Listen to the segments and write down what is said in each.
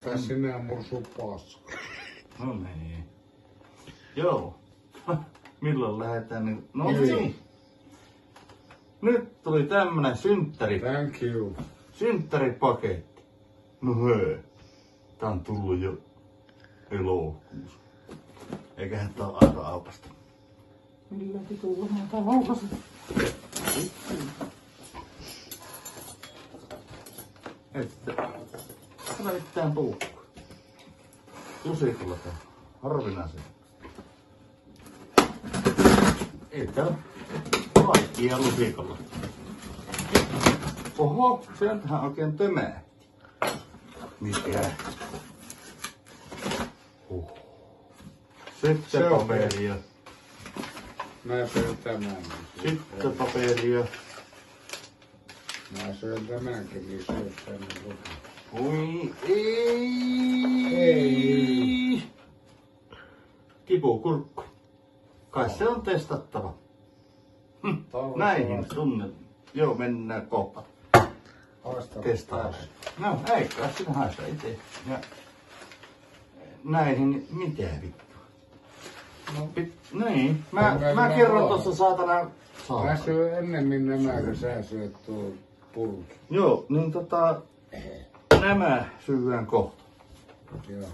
Tää sinä mursu paska. No niin. Joo. Milloin lähdetään niin? No niin. Nyt tuli tämmönen synttäri. Thank you. Synttäripaketti. No hei. Tää on tullut jo elokuussa. Eiköhän tää ole aika aupasta. Millä vitulla mä tää laukasin? Että. Älä mitään puukkua. Lusikalla tää. Harvinaisen. Ei tää kaikkia lusikalla. Oho, sieltähän oikein tömähti. Mikä? Sitten paperia. Mä söin tämän. Sitten paperia. Mä söin tämänkin, niin söin tänne lukin. Oi ei. Ei. Kipukurkku. Kai se on testattava. Näihin tunne. Joo, mennään kohta. Testaa. No, eikä sinä haista itse. Ja näihin, mitä vittu? No, niin. Mä kerron tossa saatana. Mä syön ennemmin nämä, kun sä syöt tuon purkin. Joo, niin nämä syödään kohta. Joo.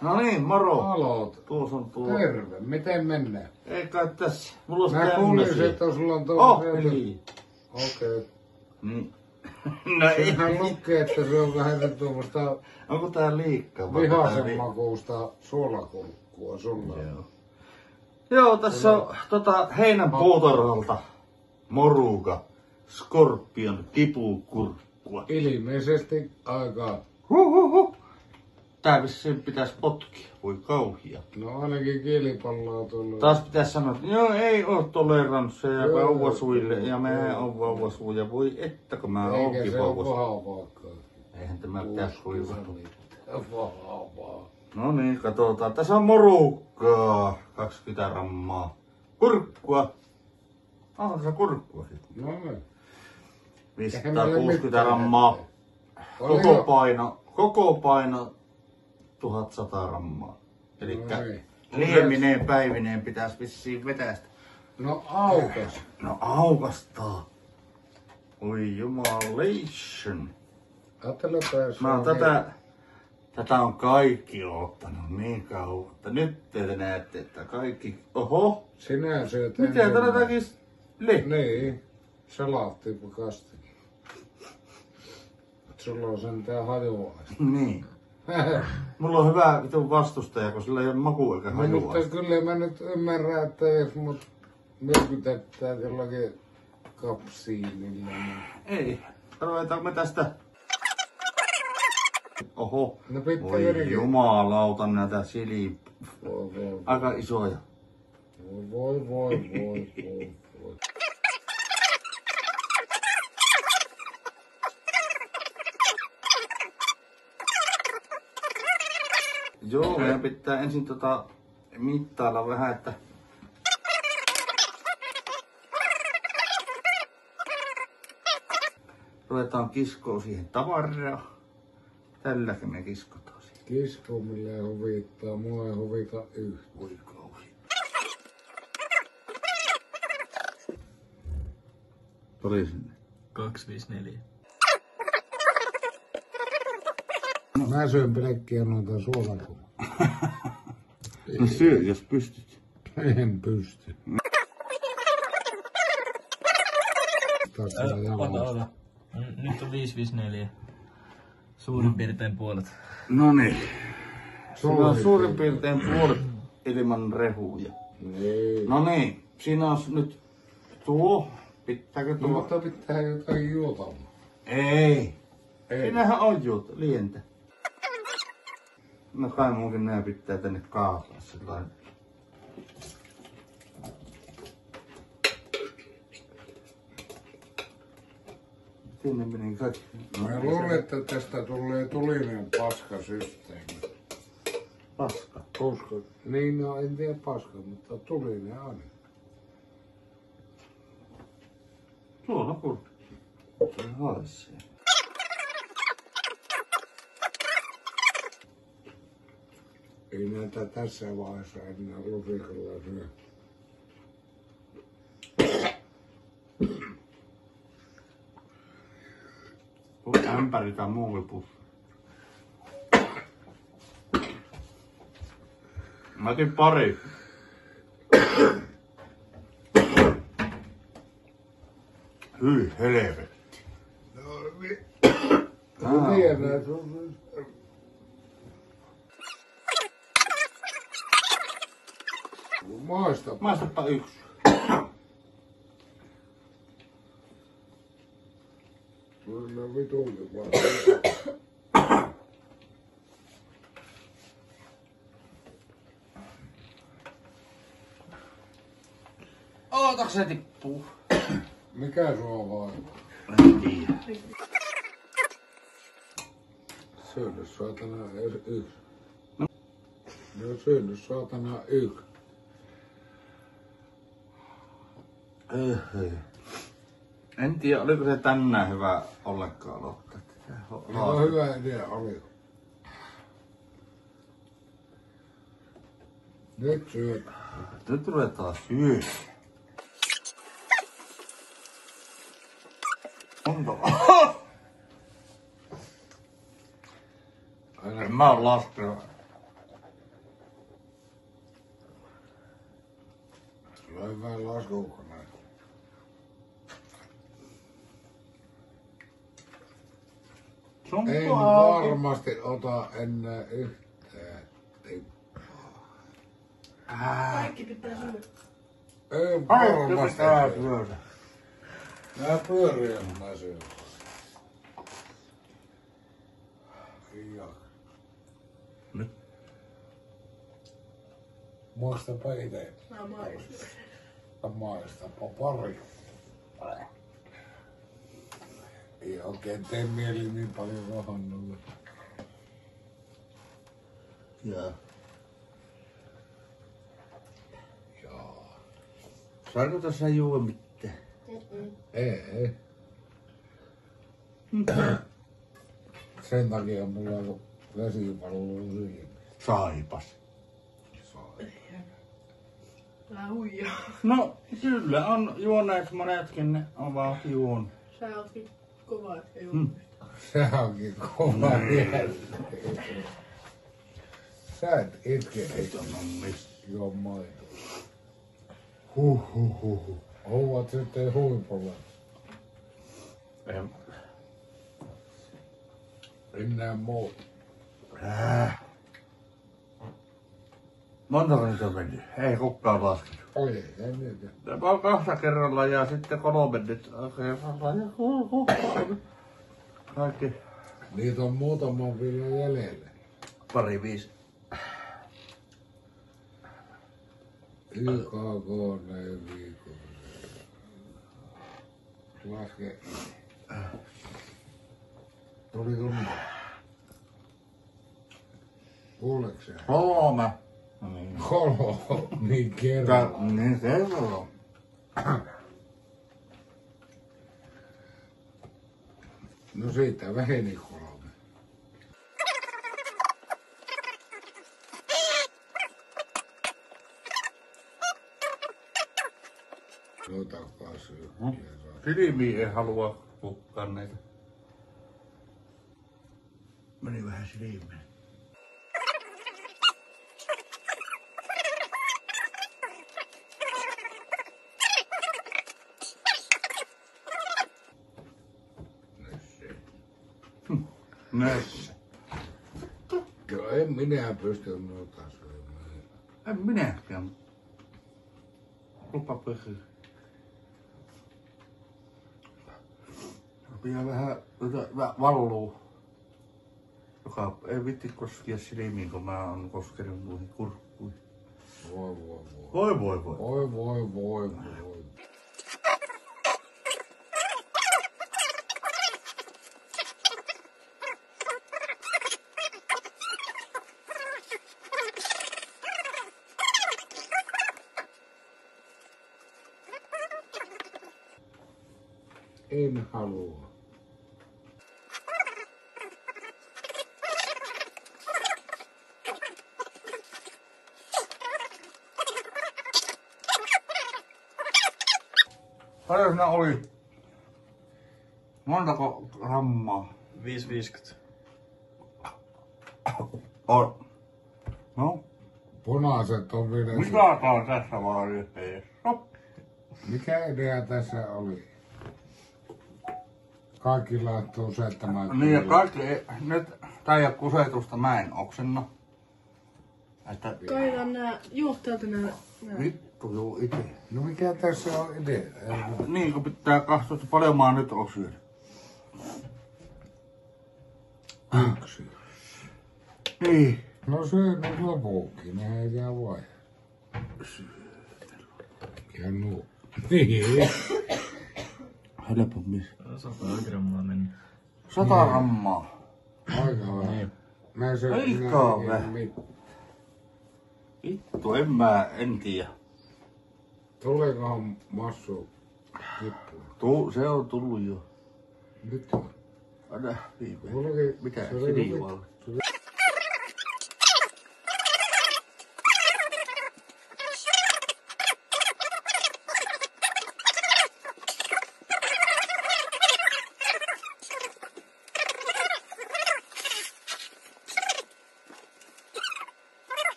No niin, moro. Aloita. Tuossa on tuo. Terve, miten mennään? Ei kai tässä. Mulla on Mä kuulisin, että sulla on tuo. Niin. Okei. Niin. No ei. Sehän lukee, että se on vähän tuommoista Onko tää liikkaa? vihaisen makuusta suolakurkkua sulla. Joo. Joo, tässä on heinän puutarhalta moruga, skorpion, kipukurkkua. Ilmeisesti aika. Huhhuh. Tää vissiin pitäis potkia. Voi kauhia. No ainakin kielipalloa tullut. Taas pitäis sanoa, että joo ei oo toleransseja vauvasuille ja mä oon vauvasuja. Voi että kun mä oonkin vauvasuja. Eikä se oo vauvasuja. paha paikkaa. Eihän tämä pitäis kuivaa. Paha. No niin, katsotaan. Tässä on morukkaa. 20 grammaa. Kurkkua. Onko se kurkkua sitten? No niin. 560 grammaa. Koko paino 1100 grammaa. Elikkä No niin. liemineen päivineen pitäis vissiin vetästä. No aukas. No aukastaa. Oi jumalation. Ajattelepa jos Mä oon on tätä on kaikki ottanut niin kauan, että nyt te näette, että kaikki, oho, sinä syöt mitä enemmän. tätäkin Niin, salaattipakasti. Sulla on sentään hajuaista. Niin. Mulla on hyvä vitun vastustaja, kun sillä ei ole maku eikä No, hajuaista. mutta kyllä mä nyt ymmärrän, että jos mut myrkytetään jollakin kapsiinilla, niin Ei, ruvetaanko me tästä? Oho, no pitää voi jotenkin. jumalauta näitä Voi. aika isoja. Voi. Joo, meidän pitää ensin mittailla vähän, että ruvetaan kiskoa siihen tavaraa. Tälläkin me kiskotaan siihen. Kisko millä huvittaa, mua ei huvita yhtä. Voi kauhi. Tuli sinne. 254. Mä syön pelkkiä noita suolakumaa. No syö, jos pystyt. En pysty. Ota. Nyt on 554. Suurin piirtein puolet. No niin. Siinä on suurin piirtein puolet ilman rehuja. Niin. No niin, siinä on nyt tuo. Pitääkö No, tuo? mutta pitää jotain juotamaan. Ei. Ei. Siinähän on lientä. No kai munkin nää pitää tänne kaataa sillä. Sinne meni kaikki. Mä luulen, että tästä tulee tulinen paskasysteemi. Paska. Koska, niin no en tiedä paska, mutta tulinen aina. Tuolla kurkki. Se haisee. Ei näitä tässä vaiheessa enää lusikalla syö. Ämpäri tai muovipussi. Mä otin pari. Hyi helvetti. No tiedät, maista. Maistapa yksi. Kyllä vitulle vaan. Ootaks se tippuu? Mikä sua vaivaa? En tiedä. Syönyt saatana yksi. No syönyt saatana yksi. En tiedä, oliko se tänään hyvä ollenkaan aloittaa. No hyvä idea oli. Nyt syöt. Nyt ruvetaan syödä. Onko? En mä oo laskenut. Sulla on hyvä laskukone. Se En on varmasti ota enää yhtään tippaa. Kaikki pitää syödä. Ei Kaikki varmasti pitää syö. syödä. Nää pyöriä mä syön. Ja. Nyt. Muistapa ite. Mä maistan. Maistapa pari. Ei oikein tee mieli niin paljon rahannulle. Joo. Joo. Saanko tässä juo mitään? Ei. Sen takia mulla on vesipallo siinä. Saipas. Älä huijaa. No kyllä on juoneet monetkin, ne ovat juon. Sä ootkin kova, että ei Se onkin kova mieli. Sä et itke eikä juo maitoa. Huhhuhuhu. Ovat sitten huipulla. Enää muu. Montako niitä on mennyt? Ei kukaan laskenut. Oli, ei niitä. Tämä on kahta kerralla ja sitten 3 nyt kerralla ja kaikki Niitä on muutama vielä jäljellä. pari 5. YKK näin viikon. Laske itse. Tuliko mitä? Kuuleeko sä? 3. Niin kerralla. Niin kerralla. No siitä väheni 3. Otakaa sykkiä. Silmiin ei halua hukkaa näitä. Meni vähän silmään. Nössä. Joo, en minä pysty noita syömään. En minäkään. Lupa pysyä. Pitää vähän valluu. Joka ei vitti koskea silmiin, kun mä oon koskenut noihin kurkkuihin. Voi. Voi. En halua. Paljon siinä oli? Montako grammaa? 5,50. On. No, Punaiset on vielä. mikä tää on tässä vaiheessa? Mikä idea tässä oli? Kaikki laittuu 7. Niin ja kaikki, nyt tää ei oo kusetusta, mä en oksenna. Että Kaitan nää juottelta nää. vittu juu ite. No mikä tässä on idea? Niin kun pitää katsoa, että paljon mä oon nyt syönyt. Yksi. Niin. No syö nyt lopuukin, ne ei jää vai. Ja nuo. Niin. Helpommin. 100 grammaa mennä. 100 grammaa. Aika vähän. Mä söin Aika vähän. Vittu, en tiedä. Tuleekohan massu tippuun? Se on tullut jo. Nyt on. Anna viime. Mulla oli- Mitä? se oli- Silivalle.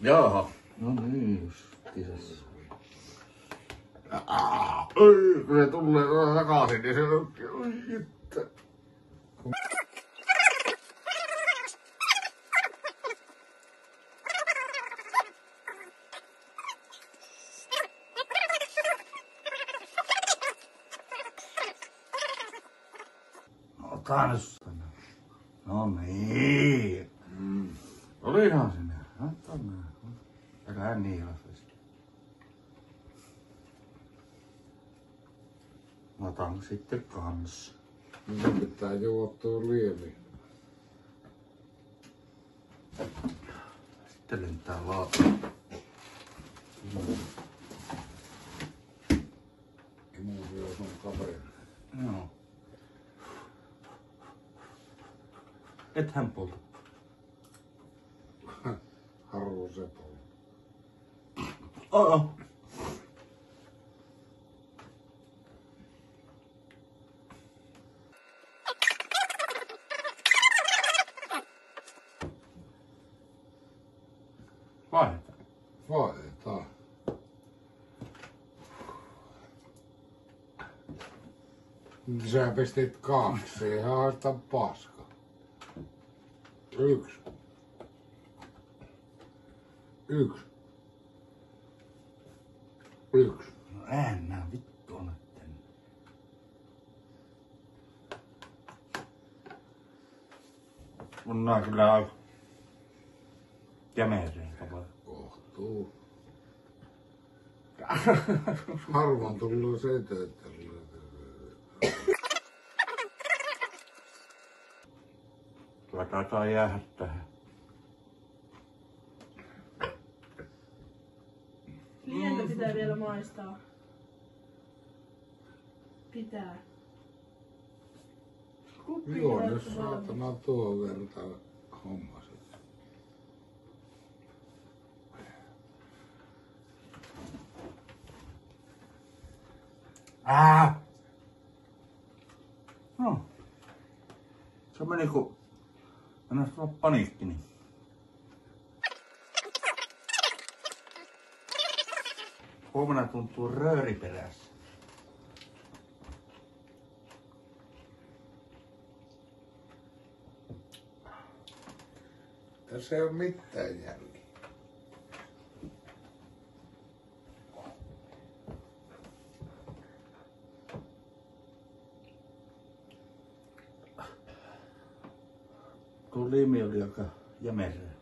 Jaha. No niin, justiinsa. Ei, kun se tulee takaisin, niin se on... Oi, itse. Ota nyt tänne. No niin. Olihan sinne. Ota nää. Älä niin laskesi. Mä otan sitten kans. Nyt pitää juottua lievi. Sitten lentää laatu. Imu syö sun kaveri. Joo. Ethän polta. Harvo sepo. Oo. Vaihdetaan. Vaihdetaan. Sä pistit 2, siihen haista paska. 1. 1. 1. No äännää vittu on etten. On nää kyllä aika jämereitä vai? Kohtuu. Harvoin tullut se että Kyllä taitaa jäädä tähän. Lientä pitää vielä maistaa. Pitää. Kuppi Joo, laittaa nyt saatana tuo verta hommasit. No. Se meni ku... Anna tulla paniikki niin. Huomenna tuntuu rööri perässä. Tässä ei ole mitään jälkiä. Tuo liimi oli aika jämerä.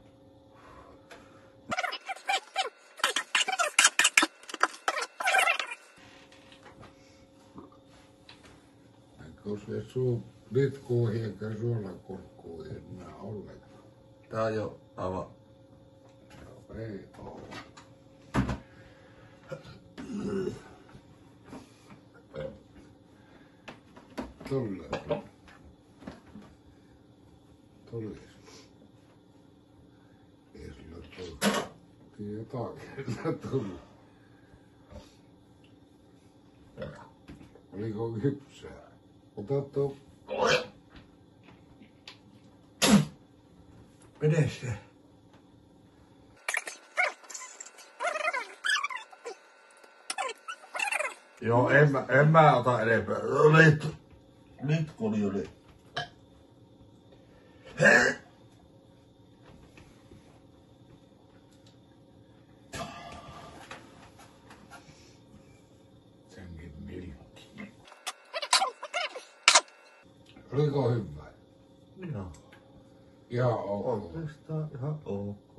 Kun se litkuihin eikä suolakurkkuihin enää ollenkaan. Tää on jo aivan... Ei oo. Tulee. Tulis. Ei sillä tullut. Jotakin sillä tullut. Oliko kypsää? Ota tuo. Mene se. Joo, en mä ota enempää. Nyt kun oli. Senkin milkki. Oliko hyvä? Joo. Ihan ok. Oikeastaan ihan ok.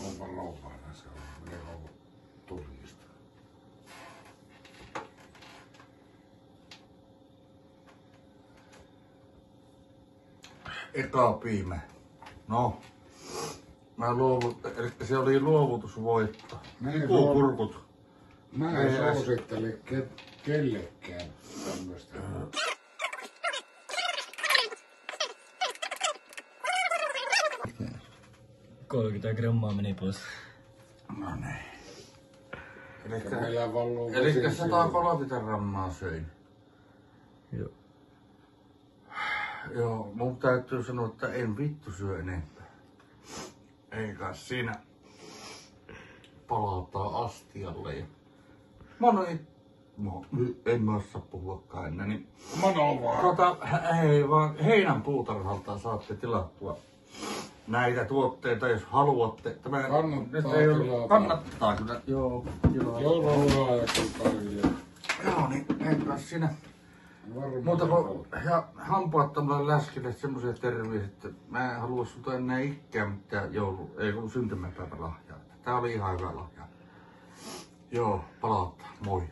Onpa lopaana se on. Melko turkista. Eka piime. No. Eli se oli luovutusvoitto. Kurkut. Mä en suosittele kellekään tämmöstä. 30 grammaa meni pois. No niin. Meillä valluu Eli vesi 130 grammaa söin. Joo. Joo, mun täytyy sanoa, että en vittu syö enempää. Eikä siinä palataan astialle. Ja... en mä osaa puhuakaan enää, niin... Mano vaan. Hei, vaan heinän puutarhalta saatte tilattua näitä tuotteita, jos haluatte. Tämä Kannattaa nyt ei ollut, tilata. kannattaa kyllä. Joo, Joulua ja kultaria. Joo, niin enpä siinä. Varmaan. Muuta kuin hampaat tämmöinen läskille semmoisia terveisiä, että mä en halua sulta enää ikään mitään ei kun syntymäpäivälahjaa. Tää oli ihan hyvä lahja. Joo, palauttaa. Moi.